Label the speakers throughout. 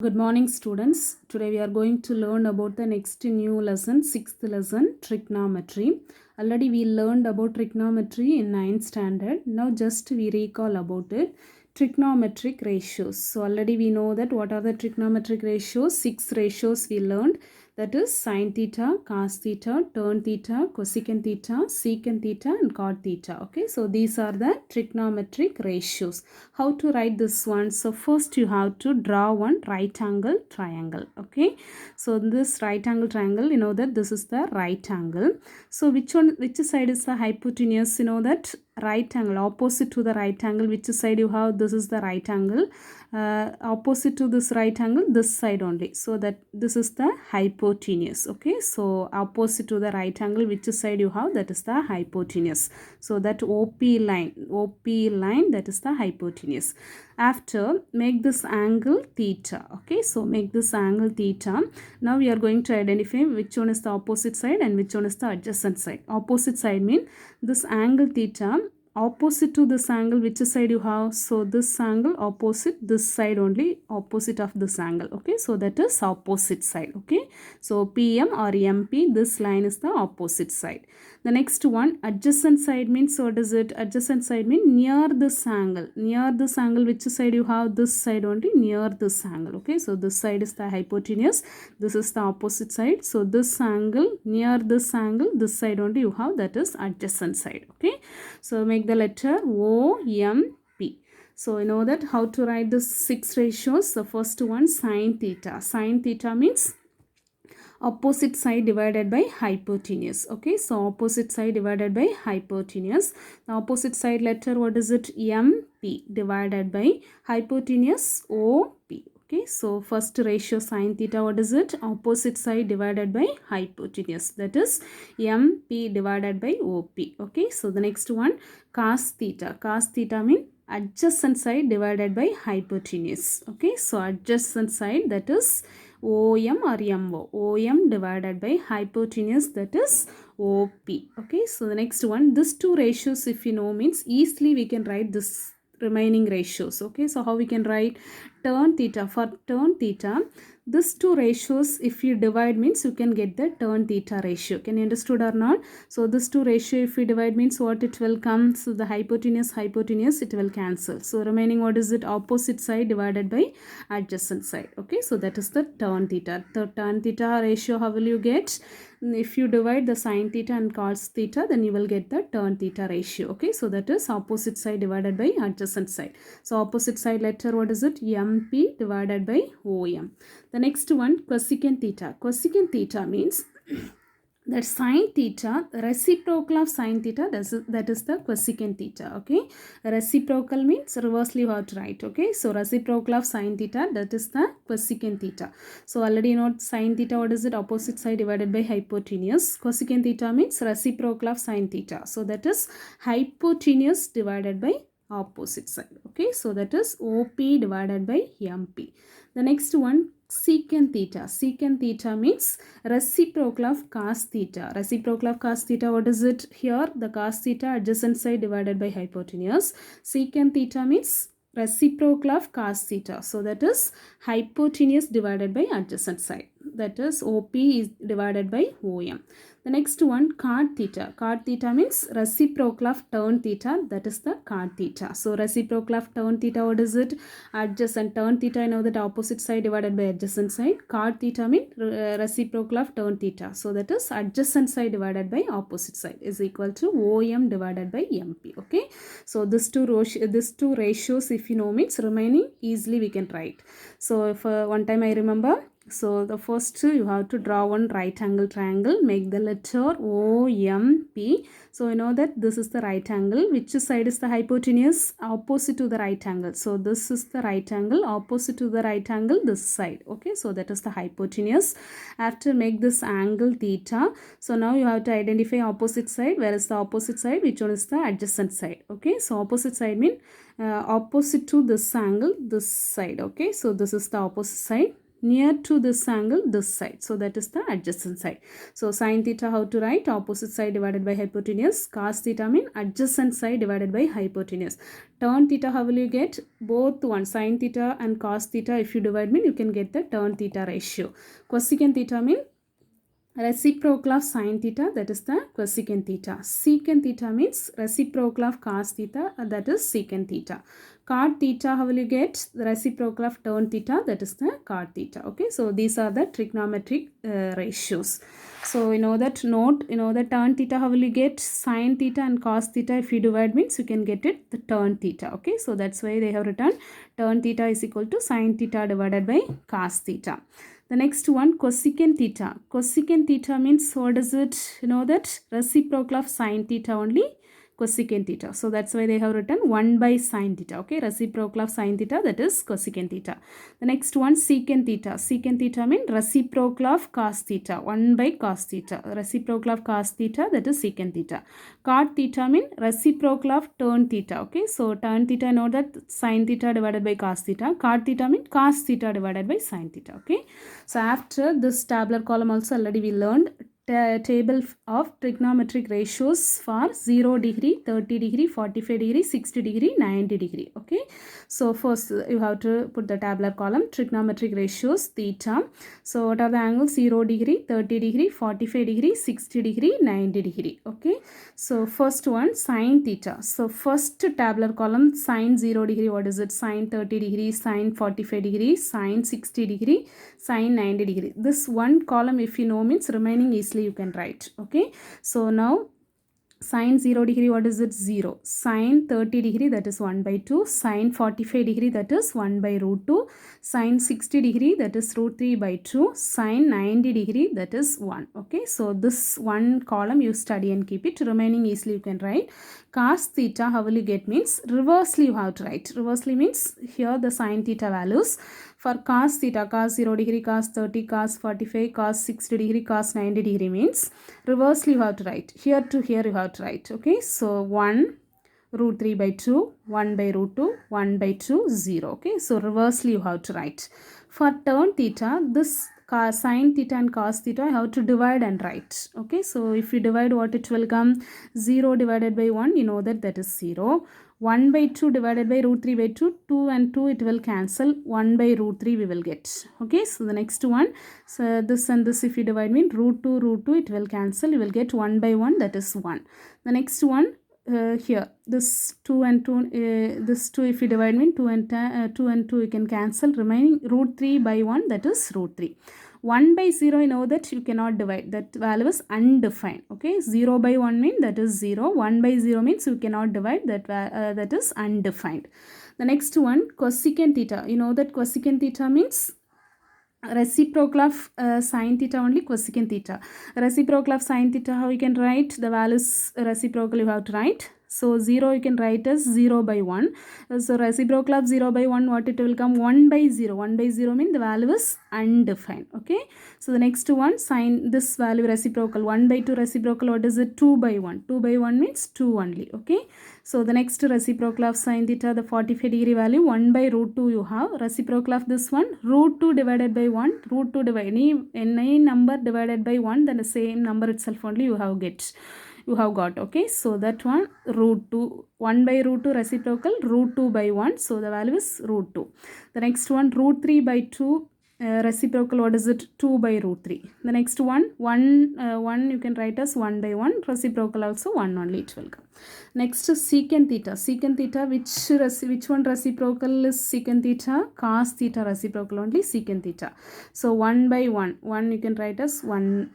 Speaker 1: Good morning, students. Today we are going to learn about the next new lesson, sixth lesson, trigonometry. Already we learned about trigonometry in 9th standard. Now just we recall about it. Trigonometric ratios. So already we know that what are the trigonometric ratios? 6 ratios we learned. That is sine theta, cos theta, tan theta, cosecant theta, secant theta and cot theta. Okay, so these are the trigonometric ratios. How to write this one? So first you have to draw one right angle triangle. Okay, so this right angle triangle, you know that this is the right angle. So which side is the hypotenuse? You know that right angle opposite to the right angle, which side you have? This is the right angle. Opposite to this right angle, this side only, so that this is the hypotenuse. Okay, so opposite to the right angle, which side you have? That is the hypotenuse. So that OP line, that is the hypotenuse. After, make this angle theta. Okay, so make this angle theta. Now we are going to identify which one is the opposite side and which one is the adjacent side. Opposite side mean this angle theta opposite to this angle, which side you have? So this angle opposite this side only, opposite of this angle. Okay, so that is opposite side. Okay, so PM or MP, this line is the opposite side. The next one, adjacent side means, what is it? Adjacent side means near this angle. Near this angle, which side you have? This side only, near this angle. Okay, so this side is the hypotenuse, this is the opposite side. So this angle, near this angle, this side only you have, that is adjacent side. Okay, so make the letter OMP. So you know that how to write the 6 ratios. The first one, sine theta. Sine theta means opposite side divided by hypotenuse. Okay, so opposite side divided by hypotenuse. The opposite side letter, what is it? MP divided by hypotenuse OP. Okay, so first ratio sine theta, what is it? Opposite side divided by hypotenuse, that is MP divided by OP. Okay, so the next one, cos theta. Cos theta means adjacent side divided by hypotenuse. Okay, so adjacent side, that is OM or MO. OM divided by hypotenuse, that is OP. Okay, so the next one, this two ratios if you know means easily we can write this remaining ratios. Okay, so how we can write? Tan theta. For tan theta, these two ratios if you divide means you can get the tan theta ratio. Can you understood or not? So this two ratio if we divide means what it will come? So the hypotenuse it will cancel. So remaining, what is it? Opposite side divided by adjacent side. Okay, so that is the tan theta. The tan theta ratio, how will you get? If you divide the sine theta and cos theta, then you will get the tan theta ratio. Okay, so that is opposite side divided by adjacent side. So opposite side letter, what is it? MP divided by OM. The next one, cosecant theta. Cosecant theta means that sine theta, reciprocal of sine theta, that is the cosecant theta. Okay, reciprocal means reversely you have to write. Okay, so reciprocal of sine theta, that is the cosecant theta. So already you know sine theta, what is it? Opposite side divided by hypotenuse. Cosecant theta means reciprocal of sine theta, so that is hypotenuse divided by opposite side. Okay, so that is OP divided by MP. The next one, secant theta. Secant theta means reciprocal of cos theta. Reciprocal of cos theta, what is it? Here the cos theta adjacent side divided by hypotenuse. Secant theta means reciprocal of cos theta, so that is hypotenuse divided by adjacent side, that is OP is divided by OM. The next one, cot theta. Cot theta means reciprocal of tan theta, that is the cot theta. So reciprocal of tan theta, what is it? Adjacent. Tan theta, you know that opposite side divided by adjacent side. Cot theta means reciprocal of tan theta, so that is adjacent side divided by opposite side is equal to OM divided by MP. Okay, so these two ratios if you know means remaining easily we can write. So if one time I remember, so the first you have to draw one right angle triangle, make the letter OMP. So you know that this is the right angle. Which side is the hypotenuse? Opposite to the right angle. So this is the right angle, opposite to the right angle, this side. Okay, so that is the hypotenuse. After, make this angle theta. So now you have to identify opposite side. Where is the opposite side? Which one is the adjacent side? Okay, so opposite side means opposite to this angle, this side. Okay, so this is the opposite side. near to this angle this side, so that is the adjacent side. So sin theta how to write? Opposite side divided by hypotenuse. Cos theta mean adjacent side divided by hypotenuse. Tan theta how will you get? Both one, sin theta and cos theta, if you divide mean you can get the tan theta ratio. Cosecant theta mean reciprocal of sin theta, that is the cosecant theta. Secant theta means reciprocal of cos theta, that is secant theta. Cot theta, how will you get? The reciprocal of tan theta, that is the cot theta. Okay, so these are the trigonometric ratios. So you know that note, you know the tan theta, how will you get? Sin theta and cos theta, if you divide means you can get it the tan theta. Okay, so that's why they have written tan theta is equal to sin theta divided by cos theta. The next one, cosecant theta. Cosecant theta means what is it? You know that reciprocal of sin theta only, cosecant theta. So that's why they have written 1 by sin theta. Okay, reciprocal of sin theta, that is cosecant theta. The next one, secant theta. Secant theta means reciprocal of cos theta, 1 by cos theta. Reciprocal of cos theta, that is secant theta. Cot theta means reciprocal of tan theta. Okay, so tan theta, know that sin theta divided by cos theta. Cot theta means cos theta divided by sin theta. Okay, so after this tabular column also already we learned table of trigonometric ratios for 0 degree, 30 degree, 45 degree, 60 degree, 90 degree. Okay, so first you have to put the tabular column trigonometric ratios theta. So what are the angles? 0 degree, 30 degree, 45 degree, 60 degree, 90 degree. Okay, so first one, sin theta. So first tabular column, sin 0 degree, what is it? Sin 30 degree, sin 45 degree, sin 60 degree, sin 90 degree. This one column if you know means remaining easily you can write. Okay, so now sin 0 degree, what is it? 0. Sin 30 degree, that is 1 by 2. Sin 45 degree, that is 1 by root 2. Sin 60 degree, that is root 3 by 2. Sin 90 degree, that is 1. Okay, so this one column you study and keep it. Remaining easily you can write. Cos theta, how will you get means reversely you have to write. Reversely means here the sin theta values. For cos theta, cos 0 degree, cos 30, cos 45, cos 60 degree, cos 90 degree means reversely you have to write. Here to here you have to write. Okay, so 1 root 3 by 2, 1 by root 2, 1 by 2, 0. Okay, so reversely you have to write. For tan theta, this sin theta and cos theta I have to divide and write. Okay, so if you divide, what it will come? 0 divided by 1, you know that is 0. 1 by 2 divided by root 3 by 2, 2 and 2 it will cancel, 1 by root 3 we will get. Okay, so the next one, so this and this if you divide mean root 2 it will cancel, you will get 1 by 1, that is 1. The next one, here this 2 and 2, this 2 if you divide mean 2 and 2 you can cancel, remaining root 3 by 1, that is root 3. 1 by 0 you know that you cannot divide, that value is undefined. Okay, 0 by 1 means that is 0, 1 by 0 means you cannot divide, that is undefined. The next one, cosecant theta, you know that cosecant theta means reciprocal of sin theta only, cosecant theta. Reciprocal of sin theta, how you can write? The values reciprocal you have to write. So 0 you can write as 0 by 1. So reciprocal of 0 by 1, what it will come? 1 by 0. 1 by 0 means the value is undefined. Okay, so the next one, sin this value reciprocal, 1 by 2 reciprocal, what is it? 2 by 1. 2 by 1 means 2 only. Okay, so the next reciprocal of sin theta, the 45 degree value, 1 by root 2 you have. Reciprocal of this one, root 2 divided by 1. Root 2 divided, any number divided by 1, then the same number itself only you have got. Okay, so that one, root 2, 1 by root 2 reciprocal, root 2 by 1, so the value is root 2. The next one, root 3 by 2 reciprocal, what is it? 2 by root 3. The next one, 1 you can write as 1 by 1, reciprocal also 1 only it will come. Next is secant theta. Secant theta, which one reciprocal is secant theta? Cos theta reciprocal only secant theta. So 1 by 1 you can write as 1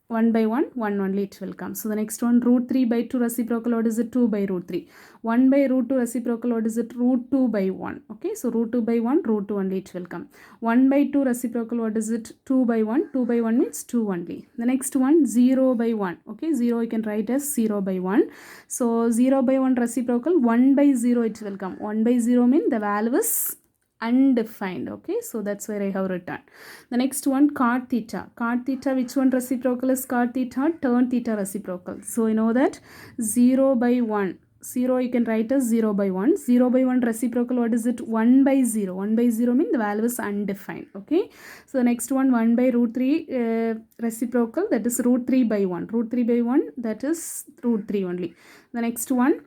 Speaker 1: by 1 only it will come. So the next one, root 3 by 2 reciprocal, what is it? 2 by root 3. 1 by root 2 reciprocal, what is it? Root 2 by 1. Okay, so root 2 by 1, root 2 only it will come. 1 by 2 reciprocal, what is it? 2 by 1. 2 by 1 means 2 only. The next one, 0 by 1. Okay, 0 you can write as 0 by 1. So 0 by 1 reciprocal, 1 by 0 it will come. 1 by 0 means the value is undefined. Okay, so that's where I have written. The next one, cot theta. Cot theta, which one reciprocal is cot theta? Tan theta reciprocal. So you know that 0 by 1 0 you can write as 0 by 1. 0 by 1 reciprocal, what is it? 1 by 0. 1 by 0 means the value is undefined. Okay. So next one, 1 by root 3 reciprocal, that is root 3 by 1. Root 3 by 1, that is root 3 only. The next one,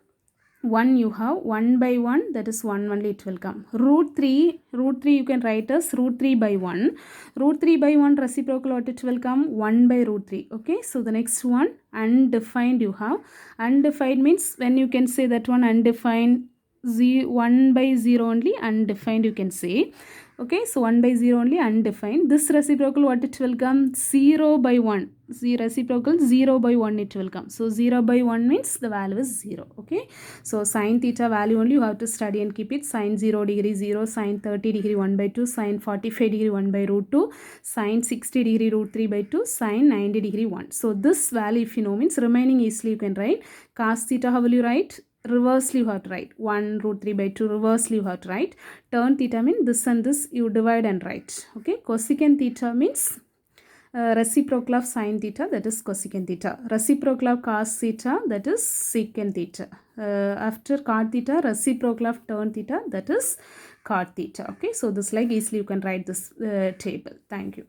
Speaker 1: 1 you have 1 by 1, that is 1 only it will come. Root 3 you can write as root 3 by 1. Root 3 by 1 reciprocal, what it will come? 1 by root 3. Okay, so the next one, undefined you have. Undefined means when you can say that one undefined, 1 by 0 only undefined you can say. Okay, so 1 by 0 only undefined. This reciprocal, what it will come? 0 by 1. Reciprocal 0 by 1 it will come. So 0 by 1 means the value is 0. Okay, so sine theta value only you have to study and keep it. Sine 0 degree 0, sine 30 degree 1 by 2, sine 45 degree 1 by root 2, sine 60 degree root 3 by 2, sine 90 degree 1. So this value if you know means remaining easily you can write. Cos theta, how will you write? Reversely you have to write 1 root 3 by 2, reversely you have to write. Tan theta means this and this you divide and write. Okay, cosecant theta means reciprocal of sine theta, that is cosecant theta. Reciprocal of cos theta, that is secant theta. After cot theta, reciprocal of tan theta, that is cot theta. Okay, so this like easily you can write this table. Thank you.